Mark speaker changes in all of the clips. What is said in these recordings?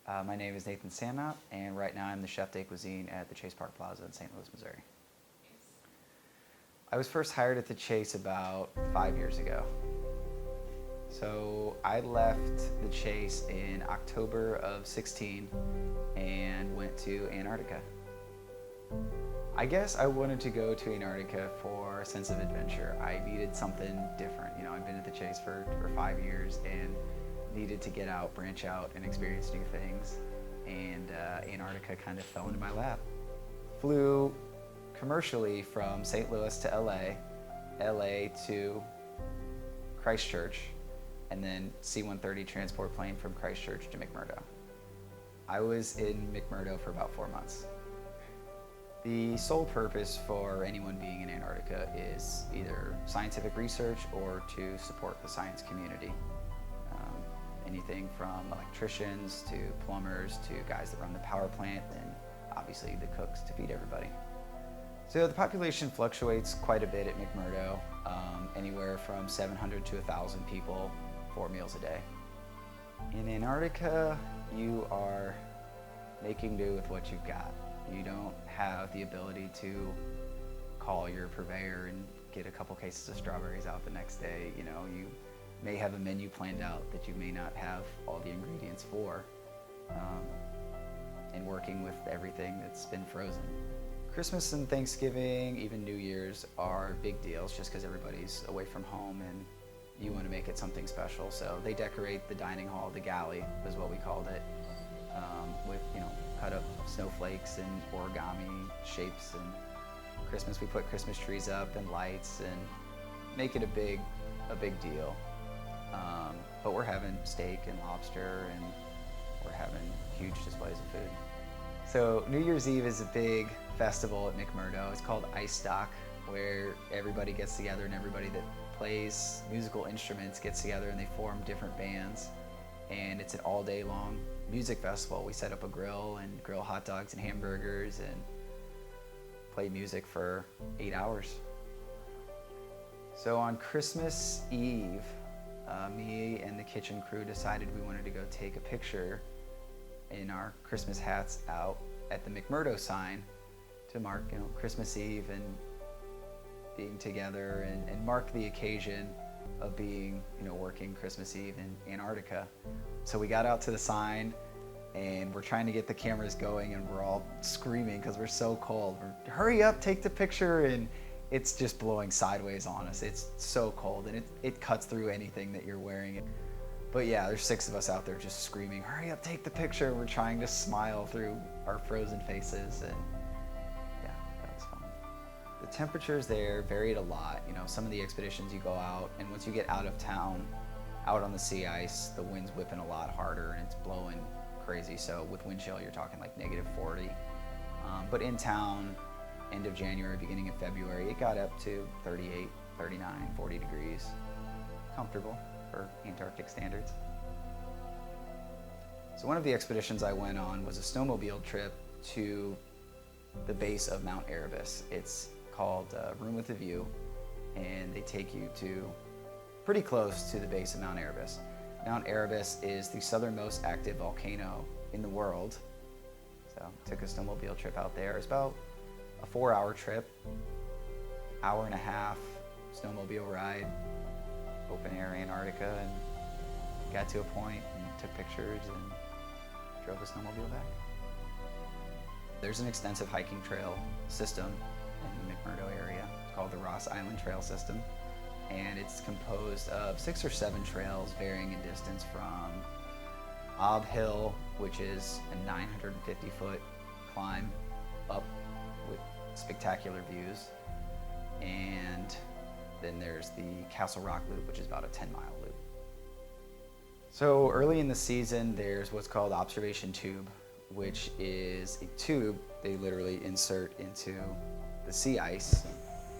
Speaker 1: My name is Nathan Sandknop, and right now I'm the chef de cuisine at the Chase Park Plaza in St. Louis, Missouri. I was first hired at the Chase about 5 years ago. So I left the Chase in October of 16 and went to Antarctica. I guess I wanted to go to Antarctica for a sense of adventure. I needed something different. You know, I've been at the Chase for 5 years and needed to get out, branch out, and experience new things. And Antarctica kind of fell into my lap. Flew commercially from St. Louis to LA, LA to Christchurch, and then C-130 transport plane from Christchurch to McMurdo. I was in McMurdo for about 4 months. The sole purpose for anyone being in Antarctica is either scientific research or to support the science community. Anything from electricians to plumbers to guys that run the power plant, and obviously the cooks to feed everybody. So the population fluctuates quite a bit at McMurdo, anywhere from 700 to 1,000 people, 4 meals a day. In Antarctica, you are making do with what you've got. You don't have the ability to call your purveyor and get a couple cases of strawberries out the next day. You know, you may have a menu planned out that you may not have all the ingredients for, and working with everything that's been frozen. Christmas and Thanksgiving, even New Year's, are big deals just because everybody's away from home and you want to make it something special. So they decorate the dining hall, the galley is what we called it, with cut up snowflakes and origami shapes. And Christmas we put Christmas trees up and lights and make it a big deal. But we're having steak and lobster, and we're having huge displays of food. So New Year's Eve is a big festival at McMurdo. It's called Ice Stock, where everybody gets together and everybody that plays musical instruments gets together and they form different bands. And it's an all day long music festival. We set up a grill and grill hot dogs and hamburgers and play music for 8 hours. So on Christmas Eve, me and the kitchen crew decided we wanted to go take a picture in our Christmas hats out at the McMurdo sign to mark, Christmas Eve and being together and mark the occasion of being, working Christmas Eve in Antarctica. So we got out to the sign and we're trying to get the cameras going and we're all screaming because we're so cold. Hurry up, take the picture, and it's just blowing sideways on us. It's so cold and it cuts through anything that you're wearing. But yeah, there's 6 of us out there just screaming, hurry up, take the picture. We're trying to smile through our frozen faces, and yeah, that was fun. The temperatures there varied a lot. Some of the expeditions you go out, and once you get out of town, out on the sea ice, the wind's whipping a lot harder and it's blowing crazy. So with wind chill, you're talking like -40. But in town, end of January, beginning of February, it got up to 38, 39, 40 degrees. Comfortable for Antarctic standards. So one of the expeditions I went on was a snowmobile trip to the base of Mount Erebus. It's called Room with a View, and they take you to pretty close to the base of Mount Erebus. Mount Erebus is the southernmost active volcano in the world. So took a snowmobile trip out there. It's about a 4-hour trip, hour and a half snowmobile ride, open air Antarctica, and got to a point and took pictures and drove the snowmobile back. There's an extensive hiking trail system in the McMurdo area. It's called the Ross Island Trail System, and it's composed of 6 or 7 trails varying in distance from Ob Hill, which is a 950-foot climb up with spectacular views, and then there's the Castle Rock Loop, which is about a 10-mile loop. So early in the season, there's what's called observation tube, which is a tube they literally insert into the sea ice,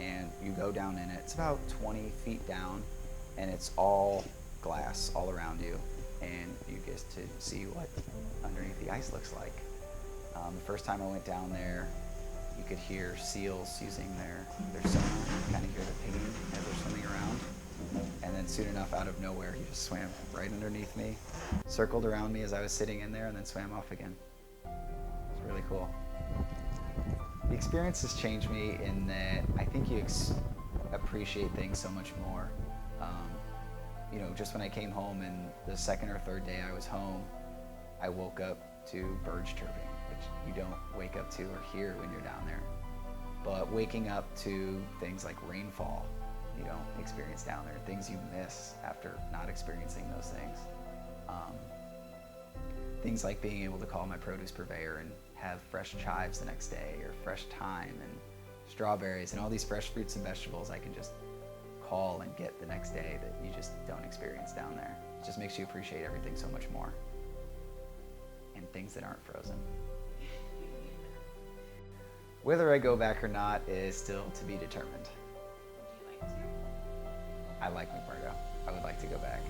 Speaker 1: and you go down in it. It's about 20 feet down, and it's all glass all around you, and you get to see what underneath the ice looks like. The first time I went down there, you could hear seals using their sonar. You kind of hear the pinging as they're swimming around. And then soon enough, out of nowhere, he just swam right underneath me, circled around me as I was sitting in there, and then swam off again. It's really cool. The experience has changed me in that I think you appreciate things so much more. You know, just when I came home and the second or third day I was home, I woke up to birds chirping, which you don't wake up to or hear when you're down there. But waking up to things like rainfall, you don't experience down there, things you miss after not experiencing those things. Things like being able to call my produce purveyor and have fresh chives the next day, or fresh thyme and strawberries and all these fresh fruits and vegetables I can just call and get the next day that you just don't experience down there. It just makes you appreciate everything so much more, and things that aren't frozen. Whether I go back or not is still to be determined.
Speaker 2: Would you like to?
Speaker 1: I like McMurdo. I would like to go back.